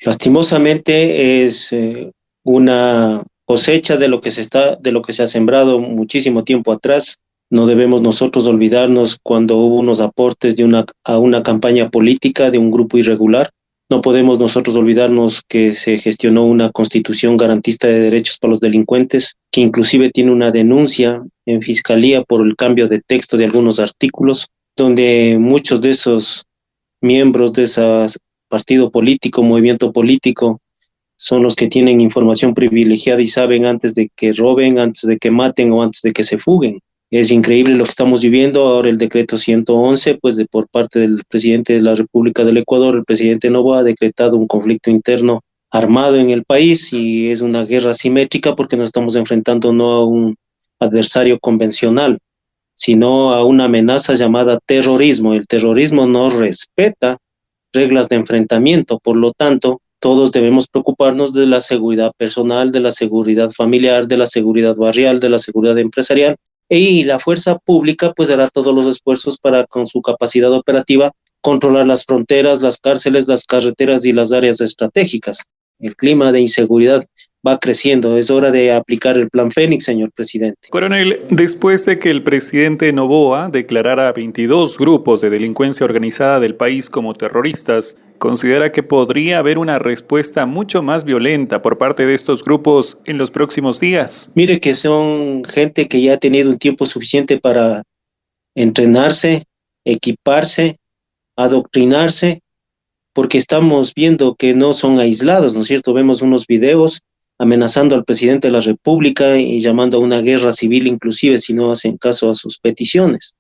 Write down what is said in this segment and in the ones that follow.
Lastimosamente es una cosecha de lo que se ha sembrado muchísimo tiempo atrás. No debemos nosotros olvidarnos cuando hubo unos aportes a una campaña política de un grupo irregular. No podemos nosotros olvidarnos que se gestionó una constitución garantista de derechos para los delincuentes, que inclusive tiene una denuncia en fiscalía por el cambio de texto de algunos artículos, donde muchos de esos miembros de ese partido político, movimiento político, son los que tienen información privilegiada y saben antes de que roben, antes de que maten o antes de que se fuguen. Es increíble lo que estamos viviendo. Ahora el decreto 111, pues por parte del presidente de la República del Ecuador, el presidente Noboa ha decretado un conflicto interno armado en el país y es una guerra asimétrica porque nos estamos enfrentando no a un adversario convencional, sino a una amenaza llamada terrorismo. El terrorismo no respeta reglas de enfrentamiento, por lo tanto, todos debemos preocuparnos de la seguridad personal, de la seguridad familiar, de la seguridad barrial, de la seguridad empresarial, y la fuerza pública pues hará todos los esfuerzos para, con su capacidad operativa, controlar las fronteras, las cárceles, las carreteras y las áreas estratégicas. El clima de inseguridad va creciendo. Es hora de aplicar el Plan Fénix, señor presidente. Coronel, después de que el presidente Noboa declarara a 22 grupos de delincuencia organizada del país como terroristas, ¿considera que podría haber una respuesta mucho más violenta por parte de estos grupos en los próximos días? Mire que son gente que ya ha tenido un tiempo suficiente para entrenarse, equiparse, adoctrinarse, porque estamos viendo que no son aislados, ¿no es cierto? Vemos unos videos amenazando al presidente de la República y llamando a una guerra civil inclusive si no hacen caso a sus peticiones.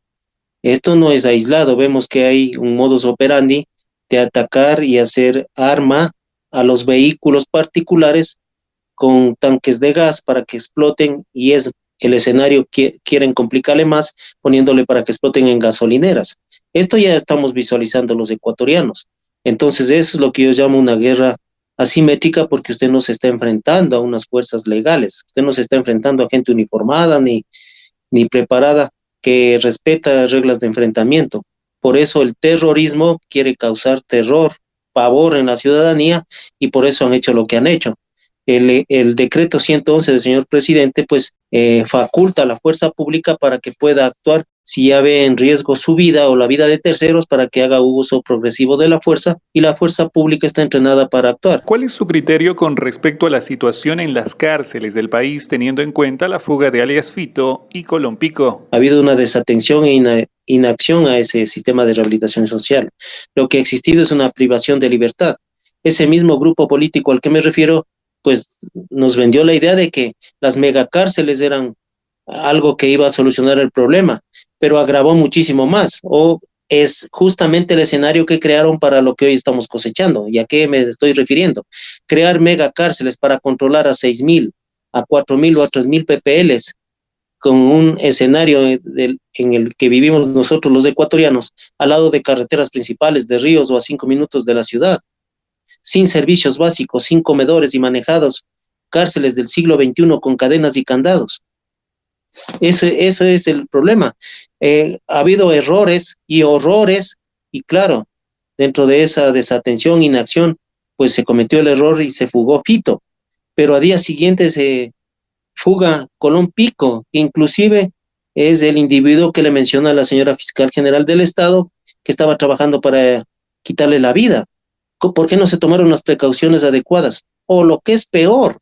Esto no es aislado, vemos que hay un modus operandi de atacar y hacer arma a los vehículos particulares con tanques de gas para que exploten y es el escenario que quieren complicarle más poniéndole para que exploten en gasolineras. Esto ya estamos visualizando los ecuatorianos. Entonces eso es lo que yo llamo una guerra asimétrica porque usted no se está enfrentando a unas fuerzas legales, usted no se está enfrentando a gente uniformada ni preparada que respeta reglas de enfrentamiento. Por eso el terrorismo quiere causar terror, pavor en la ciudadanía y por eso han hecho lo que han hecho. El decreto 111 del señor presidente pues faculta a la fuerza pública para que pueda actuar si ya ve en riesgo su vida o la vida de terceros para que haga uso progresivo de la fuerza y la fuerza pública está entrenada para actuar. ¿Cuál es su criterio con respecto a la situación en las cárceles del país teniendo en cuenta la fuga de alias Fito y Colón Pico? Ha habido una desatención e inacción a ese sistema de rehabilitación social. Lo que ha existido es una privación de libertad. Ese mismo grupo político al que me refiero pues nos vendió la idea de que las megacárceles eran algo que iba a solucionar el problema, pero agravó muchísimo más, o es justamente el escenario que crearon para lo que hoy estamos cosechando. ¿Y a qué me estoy refiriendo? Crear megacárceles para controlar a 6.000, a 4.000 o a 3.000 PPLs, con un escenario en el que vivimos nosotros los ecuatorianos, al lado de carreteras principales, de ríos o a 5 minutos de la ciudad, sin servicios básicos, sin comedores y manejados cárceles del siglo XXI con cadenas y candados. Eso es el problema. Ha habido errores y horrores, y claro, dentro de esa desatención, inacción, pues se cometió el error y se fugó Fito, pero a día siguiente se fuga Colón Pico, que inclusive es el individuo que le menciona a la señora fiscal general del Estado, que estaba trabajando para quitarle la vida. ¿Por qué no se tomaron las precauciones adecuadas? O lo que es peor,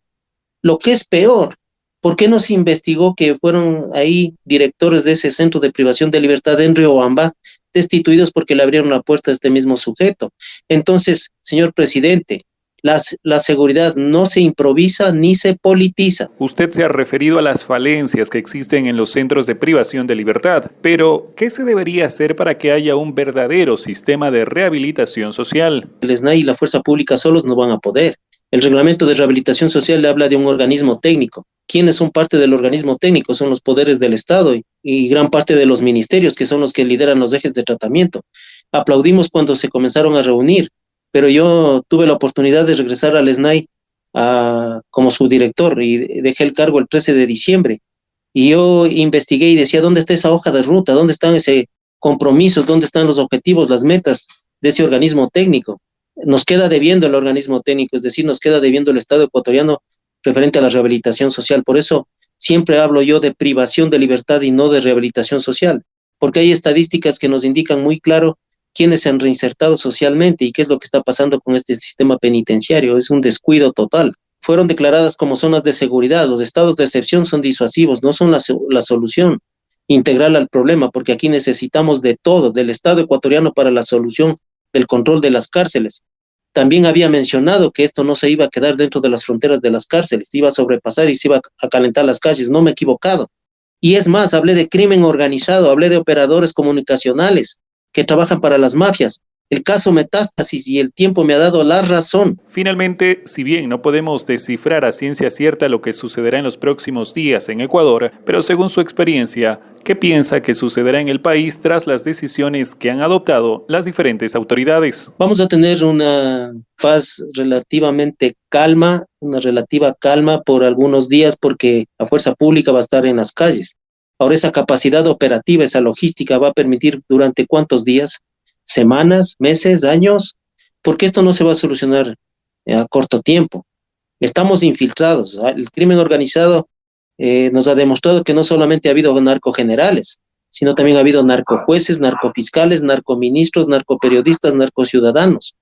¿por qué no se investigó que fueron ahí directores de ese centro de privación de libertad en Riobamba destituidos porque le abrieron la puerta a este mismo sujeto? Entonces, señor presidente, la seguridad no se improvisa ni se politiza. Usted se ha referido a las falencias que existen en los centros de privación de libertad, pero ¿qué se debería hacer para que haya un verdadero sistema de rehabilitación social? El SNAI y la fuerza pública solos no van a poder. El reglamento de rehabilitación social le habla de un organismo técnico. ¿Quiénes son parte del organismo técnico? Son los poderes del Estado y gran parte de los ministerios, que son los que lideran los ejes de tratamiento. Aplaudimos cuando se comenzaron a reunir, pero yo tuve la oportunidad de regresar al SNAI como su director y dejé el cargo el 13 de diciembre. Y yo investigué y decía, ¿dónde está esa hoja de ruta? ¿Dónde están ese compromiso? ¿Dónde están los objetivos, las metas de ese organismo técnico? nos queda debiendo el organismo técnico, es decir, nos queda debiendo el Estado ecuatoriano referente a la rehabilitación social. Por eso siempre hablo yo de privación de libertad y no de rehabilitación social, porque hay estadísticas que nos indican muy claro quiénes se han reinsertado socialmente y qué es lo que está pasando con este sistema penitenciario. Es un descuido total. Fueron declaradas como zonas de seguridad. Los estados de excepción son disuasivos, no son la solución integral al problema, porque aquí necesitamos de todo, del Estado ecuatoriano para la solución del control de las cárceles. También había mencionado que esto no se iba a quedar dentro de las fronteras de las cárceles, iba a sobrepasar y se iba a calentar las calles. No me he equivocado. Y es más, hablé de crimen organizado, hablé de operadores comunicacionales que trabajan para las mafias. El caso Metástasis y el tiempo me ha dado la razón. Finalmente, si bien no podemos descifrar a ciencia cierta lo que sucederá en los próximos días en Ecuador, pero según su experiencia, ¿qué piensa que sucederá en el país tras las decisiones que han adoptado las diferentes autoridades? Vamos a tener una paz relativamente calma, una relativa calma por algunos días porque la fuerza pública va a estar en las calles. Ahora esa capacidad operativa, esa logística va a permitir durante cuántos días, semanas, meses, años, porque esto no se va a solucionar a corto tiempo. Estamos infiltrados. El crimen organizado nos ha demostrado que no solamente ha habido narcogenerales, sino también ha habido narcojueces, narcofiscales, narcoministros, narcoperiodistas, narcociudadanos.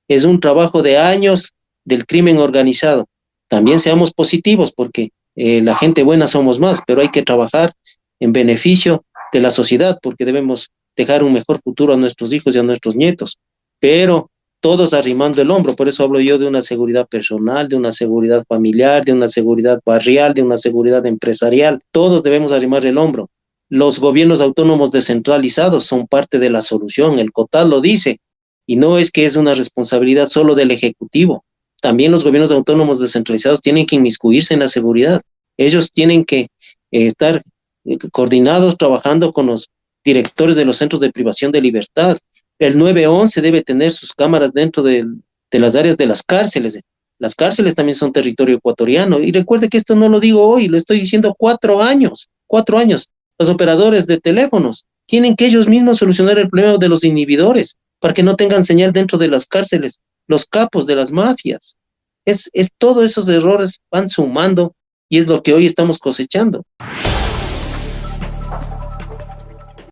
Es un trabajo de años del crimen organizado. También seamos positivos porque la gente buena somos más, pero hay que trabajar en beneficio de la sociedad porque debemos dejar un mejor futuro a nuestros hijos y a nuestros nietos. Pero todos arrimando el hombro, por eso hablo yo de una seguridad personal, de una seguridad familiar, de una seguridad barrial, de una seguridad empresarial. Todos debemos arrimar el hombro. Los gobiernos autónomos descentralizados son parte de la solución, el COTAD lo dice, y no es que es una responsabilidad solo del Ejecutivo. También los gobiernos autónomos descentralizados tienen que inmiscuirse en la seguridad. Ellos tienen que estar coordinados, trabajando con los directores de los centros de privación de libertad. El 911 debe tener sus cámaras dentro de las áreas de las cárceles. Las cárceles también son territorio ecuatoriano. Y recuerde que esto no lo digo hoy, lo estoy diciendo 4 años. 4 años. Los operadores de teléfonos tienen que ellos mismos solucionar el problema de los inhibidores para que no tengan señal dentro de las cárceles. Los capos de las mafias. Todos esos errores van sumando y es lo que hoy estamos cosechando.